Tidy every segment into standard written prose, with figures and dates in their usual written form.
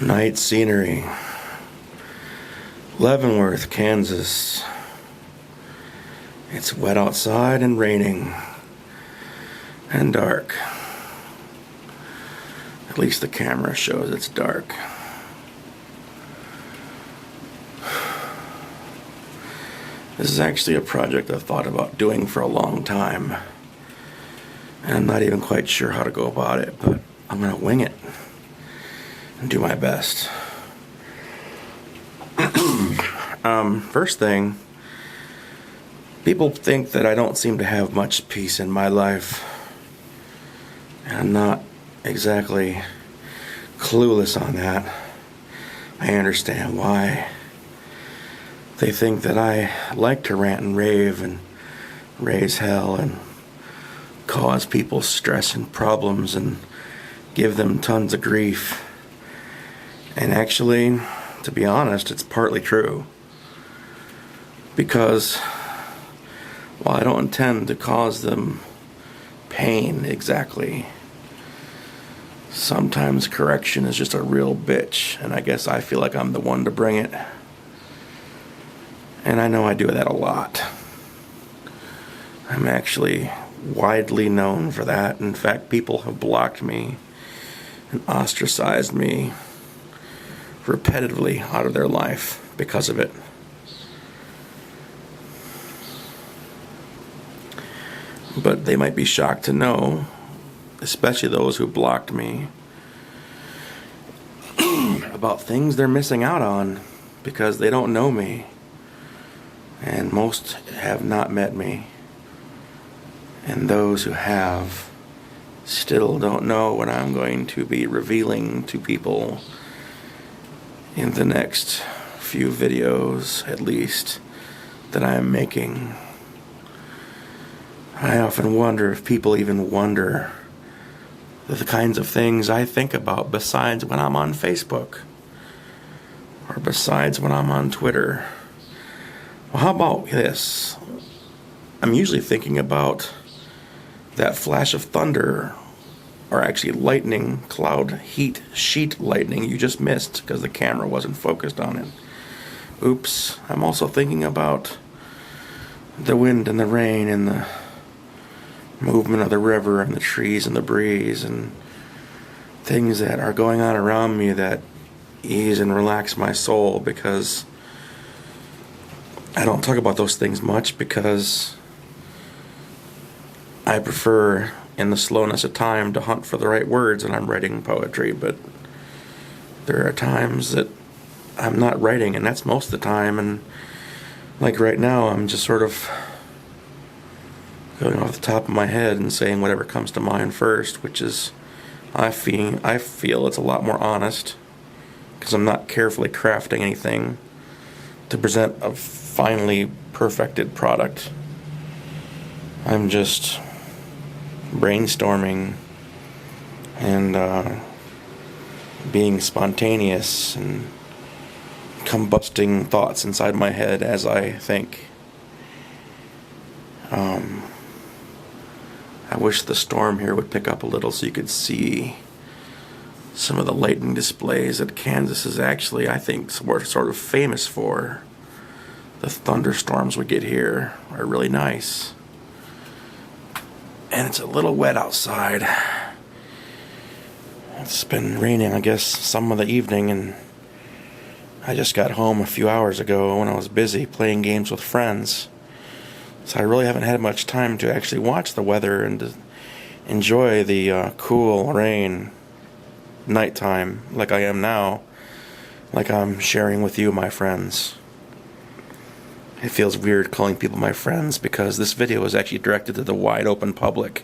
Night scenery. Leavenworth, Kansas. It's wet outside and raining and dark. At least the camera shows it's dark. This is actually a project I've thought about doing for a long time. And I'm not even quite sure how to go about it, but I'm going to wing it and do my best. First thing, people think that I don't seem to have much peace in my life. And I'm not exactly clueless on that. I understand why. They think that I like to rant and rave and raise hell and cause people stress and problems and give them tons of grief. And actually, to be honest, it's partly true. Because while I don't intend to cause them pain exactly, sometimes correction is just a real bitch, and I guess I feel like I'm the one to bring it. And I know I do that a lot. I'm actually widely known for that. In fact, people have blocked me and ostracized me repetitively out of their life because of it. But they might be shocked to know, especially those who blocked me, about things they're missing out on because they don't know me. And most have not met me. And those who have still don't know what I'm going to be revealing to people in the next few videos, at least, that I am making. I often wonder if people even wonder the kinds of things I think about besides when I'm on Facebook or besides when I'm on Twitter. Well, how about this? I'm usually thinking about that flash of thunder, or actually lightning, cloud, heat, sheet lightning you just missed because the camera wasn't focused on it. Oops. I'm also thinking about the wind and the rain and the movement of the river and the trees and the breeze and things that are going on around me that ease and relax my soul, because I don't talk about those things much because I prefer, in the slowness of time, to hunt for the right words when I'm writing poetry. But there are times that I'm not writing, and that's most of the time. And like right now, I'm just sort of going off the top of my head and saying whatever comes to mind first, which is, I feel it's a lot more honest because I'm not carefully crafting anything to present a finely perfected product. I'm just brainstorming and being spontaneous and combusting thoughts inside my head as I think. I wish the storm here would pick up a little so you could see some of the lightning displays that Kansas is actually, I think, sort of famous for. The thunderstorms we get here are really nice. And it's a little wet outside. It's been raining, I guess, some of the evening, and I just got home a few hours ago when I was busy playing games with friends. So I really haven't had much time to actually watch the weather and to enjoy the cool rain nighttime like I am now, like I'm sharing with you, my friends. It feels weird calling people my friends because this video is actually directed to the wide open public.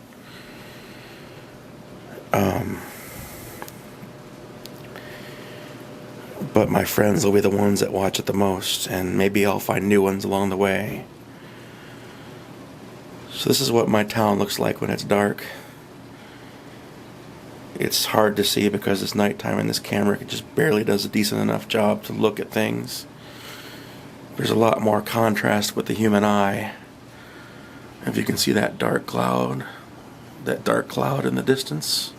But my friends will be the ones that watch it the most, and maybe I'll find new ones along the way. So this is what my town looks like when it's dark. It's hard to see because it's nighttime and this camera just barely does a decent enough job to look at things. There's a lot more contrast with the human eye. If you can see that dark cloud in the distance,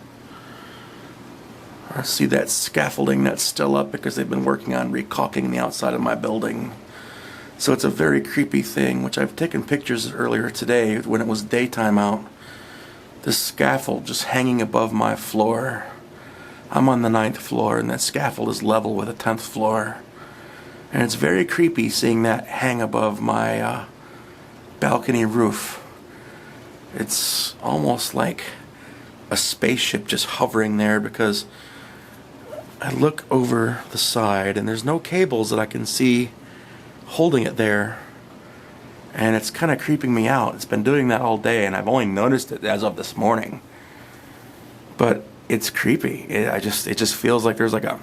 I see that scaffolding that's still up because they've been working on recaulking the outside of my building. So it's a very creepy thing, which I've taken pictures earlier today when it was daytime out. This scaffold just hanging above my floor. I'm on the 9th floor, and that scaffold is level with the 10th floor. And it's very creepy seeing that hang above my balcony roof. It's almost like a spaceship just hovering there, because I look over the side and there's no cables that I can see holding it there. And it's kind of creeping me out. It's been doing that all day, and I've only noticed it as of this morning. But it's creepy. It just feels like there's like a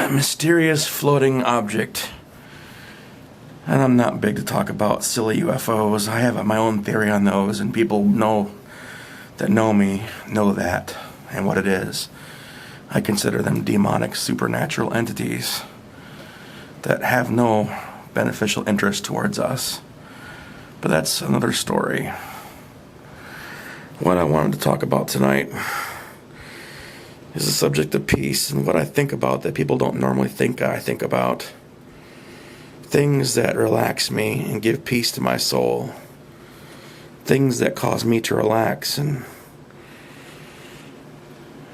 mysterious floating object. And I'm not big to talk about silly UFOs. I have my own theory on those, and people know me know that and what it is. I consider them demonic supernatural entities that have no beneficial interest towards us. But that's another story. What I wanted to talk about tonight is the subject of peace, and what I think about that people don't normally think I think about. Things that relax me and give peace to my soul. Things that cause me to relax and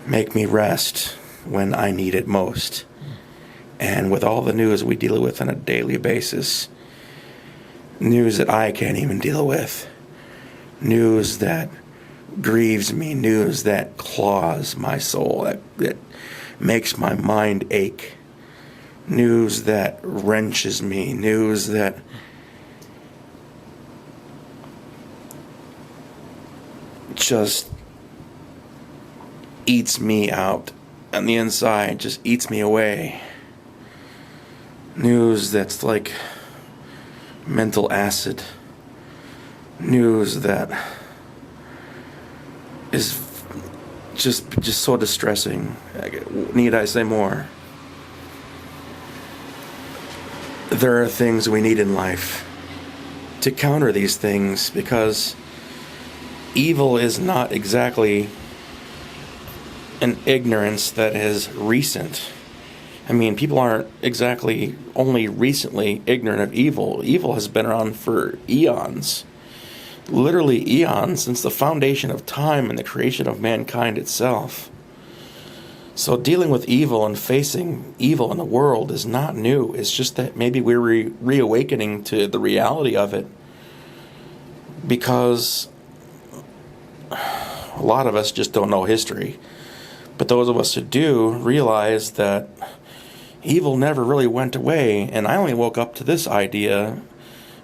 make me rest when I need it most. And with all the news we deal with on a daily basis, news that I can't even deal with, news that grieves me, news that claws my soul, that makes my mind ache, news that wrenches me, news that just eats me out on the inside, just eats me away. News that's like mental acid. News that is just so distressing. Need I say more? There are things we need in life to counter these things, because evil is not exactly an ignorance that is recent. I mean, people aren't exactly only recently ignorant of evil. Evil has been around for eons. Literally eons, since the foundation of time and the creation of mankind itself. So dealing with evil and facing evil in the world is not new. It's just that maybe we're reawakening to the reality of it, because a lot of us just don't know history. But those of us who do realize that evil never really went away. And I only woke up to this idea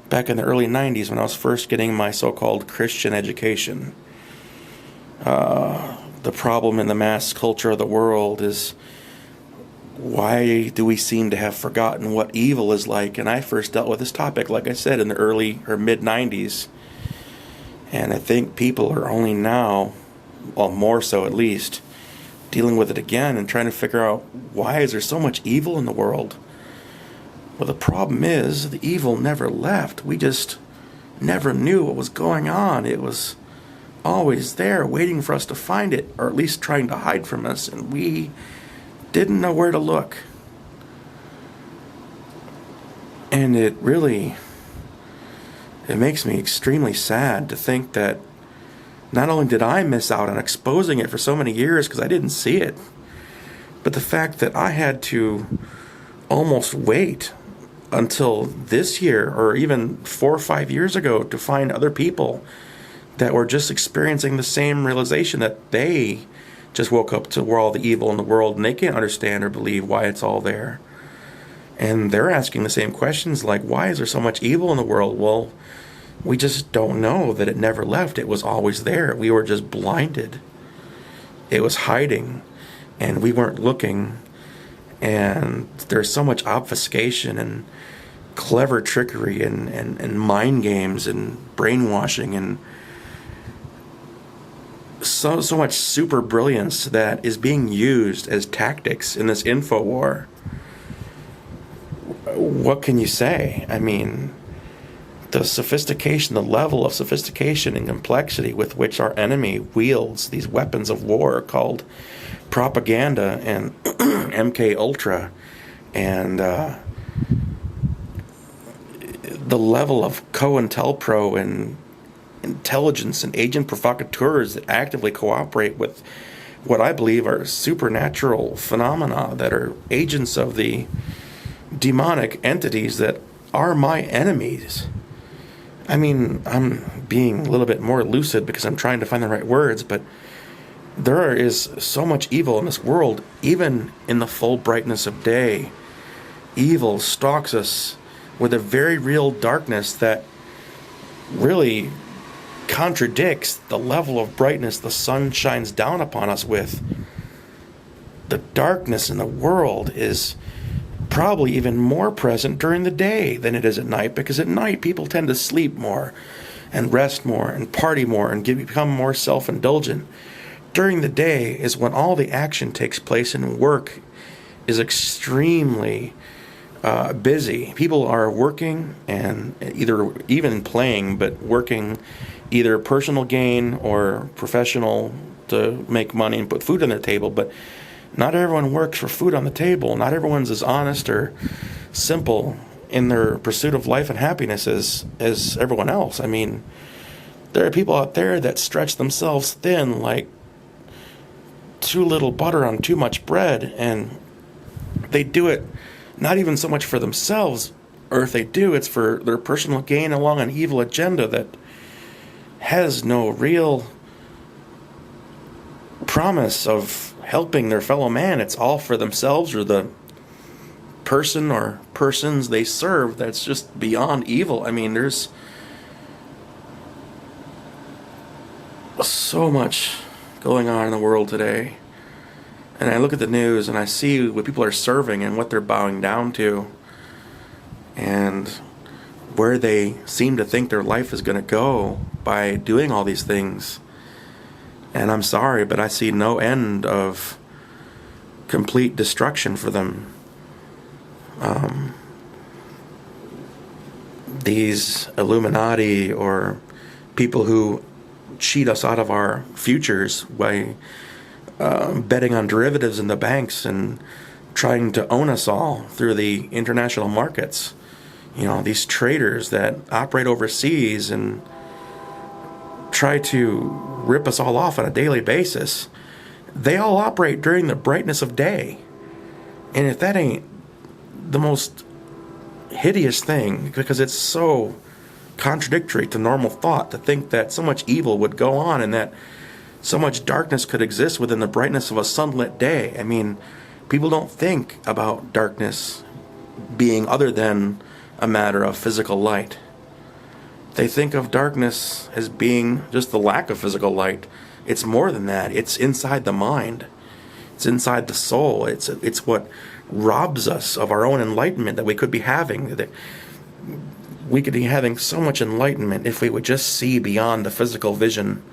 back in the early 90s when I was first getting my so-called Christian education. The problem in the mass culture of the world is, why do we seem to have forgotten what evil is like? And I first dealt with this topic, like I said, in the early or mid-90s. And I think people are only now, well, more so at least, dealing with it again and trying to figure out, why is there so much evil in the world? Well, the problem is, the evil never left. We just never knew what was going on. It was always there, waiting for us to find it, or at least trying to hide from us, and we didn't know where to look. And it makes me extremely sad to think that not only did I miss out on exposing it for so many years because I didn't see it, but the fact that I had to almost wait until this year, or even 4 or 5 years ago, to find other people that were just experiencing the same realization, that they just woke up to all the evil in the world and they can't understand or believe why it's all there. And they're asking the same questions, like, why is there so much evil in the world? Well, we just don't know that it never left. It was always there. We were just blinded. It was hiding, and we weren't looking. And there's so much obfuscation and clever trickery and mind games and brainwashing and so much super brilliance that is being used as tactics in this info war. What can you say? I mean, the sophistication, the level of sophistication and complexity with which our enemy wields these weapons of war called propaganda and MK Ultra, and the level of COINTELPRO and intelligence and agent provocateurs that actively cooperate with what I believe are supernatural phenomena that are agents of the demonic entities that are my enemies. I mean, I'm being a little bit more lucid because I'm trying to find the right words, but there is so much evil in this world, even in the full brightness of day. Evil stalks us with a very real darkness that really contradicts the level of brightness the sun shines down upon us with. The darkness in the world is probably even more present during the day than it is at night, because at night people tend to sleep more and rest more and party more and become more self-indulgent. During the day is when all the action takes place, and work is extremely busy. People are working and either even playing, but working either personal gain or professional to make money and put food on their table. But not everyone works for food on the table. Not everyone's as honest or simple in their pursuit of life and happiness as everyone else. I mean, there are people out there that stretch themselves thin like too little butter on too much bread, and they do it not even so much for themselves, or if they do, it's for their personal gain along an evil agenda that has no real promise of helping their fellow man. It's all for themselves or the person or persons they serve. That's just beyond evil. I mean, there's so much going on in the world today. And I look at the news and I see what people are serving and what they're bowing down to, and where they seem to think their life is going to go by doing all these things. And I'm sorry, but I see no end of complete destruction for them. These Illuminati or people who cheat us out of our futures by betting on derivatives in the banks and trying to own us all through the international markets. You know, these traders that operate overseas and try to rip us all off on a daily basis, they all operate during the brightness of day. And if that ain't the most hideous thing, because it's so contradictory to normal thought to think that so much evil would go on and that so much darkness could exist within the brightness of a sunlit day. I mean, people don't think about darkness being other than a matter of physical light. They think of darkness as being just the lack of physical light. It's more than that. It's inside the mind. It's inside the soul. It's what robs us of our own enlightenment that we could be having. That we could be having so much enlightenment if we would just see beyond the physical vision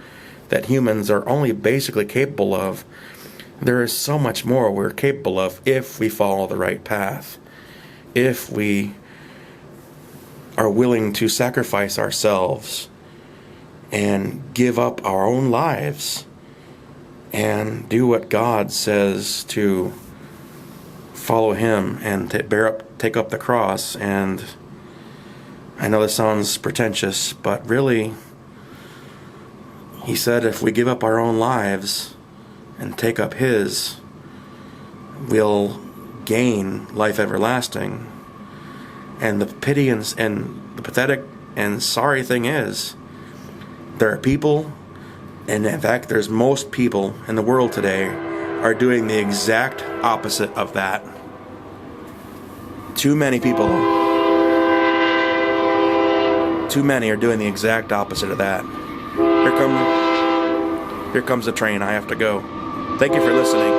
that humans are only basically capable of. There is so much more we're capable of if we follow the right path. If we are willing to sacrifice ourselves and give up our own lives and do what God says, to follow Him and take up the cross. And I know this sounds pretentious, but really, He said if we give up our own lives and take up His, we'll gain life everlasting. And the pity and the pathetic and sorry thing is, there are people, and in fact there's most people in the world today, are doing the exact opposite of that. Too many people, too many are doing the exact opposite of that. Here comes the train. I have to go. Thank you for listening.